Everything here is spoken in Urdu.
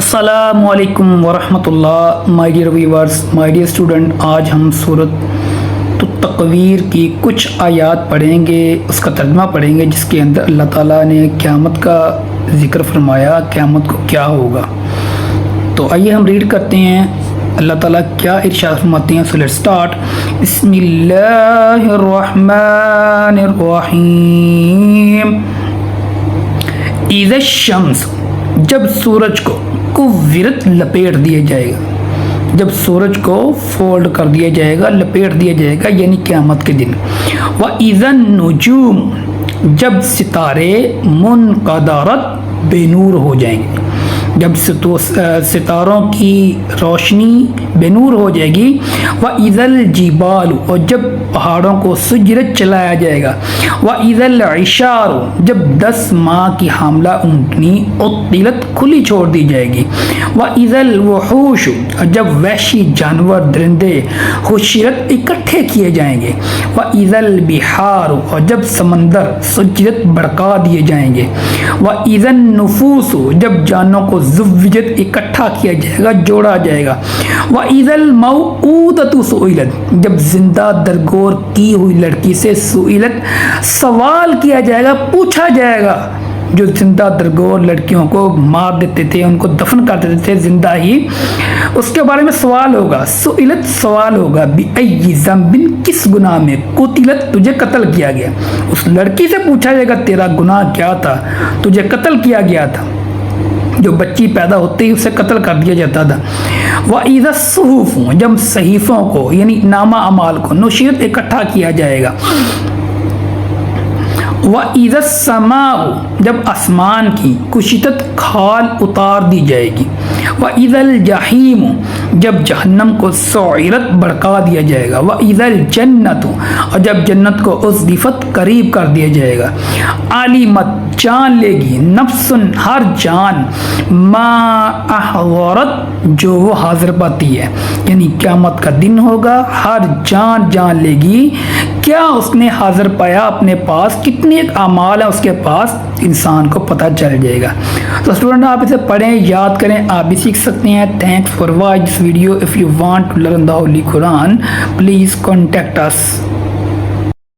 السلام علیکم ورحمۃ اللہ my dear viewers, my dear student, آج ہم سورۃ التکویر کی کچھ آیات پڑھیں گے، اس کا ترجمہ پڑھیں گے، جس کے اندر اللہ تعالیٰ نے قیامت کا ذکر فرمایا، قیامت کو کیا ہوگا۔ تو آئیے ہم ریڈ کرتے ہیں اللہ تعالیٰ کیا ارشاد فرماتے ہیں۔ So let's start. بسم اللہ الرحمن الرحیم۔ اذا الشمس، جب سورج کو کورت لپیٹ دیا جائے گا، جب سورج کو فولڈ کر دیا جائے گا، لپیٹ دیا جائے گا، یعنی قیامت کے دن۔ وَإِذَا النُّجُومُ، جب ستارے منقدرت بے نور ہو جائیں گے، جب ستاروں کی روشنی بے نور ہو جائے گی۔ وَإِذَا الْجِبَالُ، اور جب پہاڑوں کو سجرت چلایا جائے گا۔ وَإِذَا الْعِشَارُ، جب 10 ماہ کی حاملہ اونٹنی عطلت کھلی چھوڑ دی جائے گی۔ وَإِذَا الْوُحُوشُ، جب وحشی جانور درندے حشرت اکٹھے کیے جائیں گے۔ وَإِذَا الْبِحَارُ، اور جب سمندر سجرت بڑکا دیے جائیں گے۔ وَإِذَا النُّفُوسُ، جب جانوں کو زوجت اکٹھا کیا جائے گا، جوڑا جائے گا۔ وَإِذَا الْمَوْءُودَةُ سُئِلَتْ، جب زندہ درگور کی ہوئی لڑکی سے سئلت، سوال کیا جائے گا، پوچھا جائے گا۔ جو زندہ درگور لڑکیوں کو مار دیتے تھے، ان کو دفن کر دیتے تھے زندہ ہی، اس کے بارے میں سوال ہوگا۔ سئلت، سوال ہوگا، بِأَيِّ ذَنبٍ، کس گناہ میں، قُتِلَت، تجھے قتل کیا گیا۔ اس لڑکی سے پوچھا جائے گا تیرا گناہ کیا تھا، تجھے قتل کیا گیا تھا۔ جو بچی پیدا ہوتے ہی اسے قتل کر دیا جاتا تھا۔ وَإِذَا الصُّحُفُ، جب صحیفوں کو یعنی نامہ اعمال کو نشرت اکٹھا کیا جائے گا۔ وَإِذَا السَّمَاءُ، جب آسمان کی کشطت کھال اتار دی جائے گی۔ وَإِذَا الْجَحِيمُ، جب جہنم کو سعرت بڑکا دیا جائے گا۔ وَإِذَا الْجَنَّةُ، اور جب جنت کو أُزْلِفَت قریب کر دیا جائے گا۔ عَلِمَت، جان لے گی، نفس، ہر جان، ما احضرت، جو وہ حاضر پاتی ہے، یعنی قیامت کا دن ہوگا، ہر جان جان لے گی کیا اس نے حاضر پایا اپنے پاس، کتنے اعمال ہیں اس کے پاس، انسان کو پتہ چل جائے گا۔ تو اسٹوڈنٹ آپ اسے پڑھیں، یاد کریں، آپ بھی سیکھ سکتے ہیں۔ Thanks for watch this video. If you want to learn the holy Quran please contact us.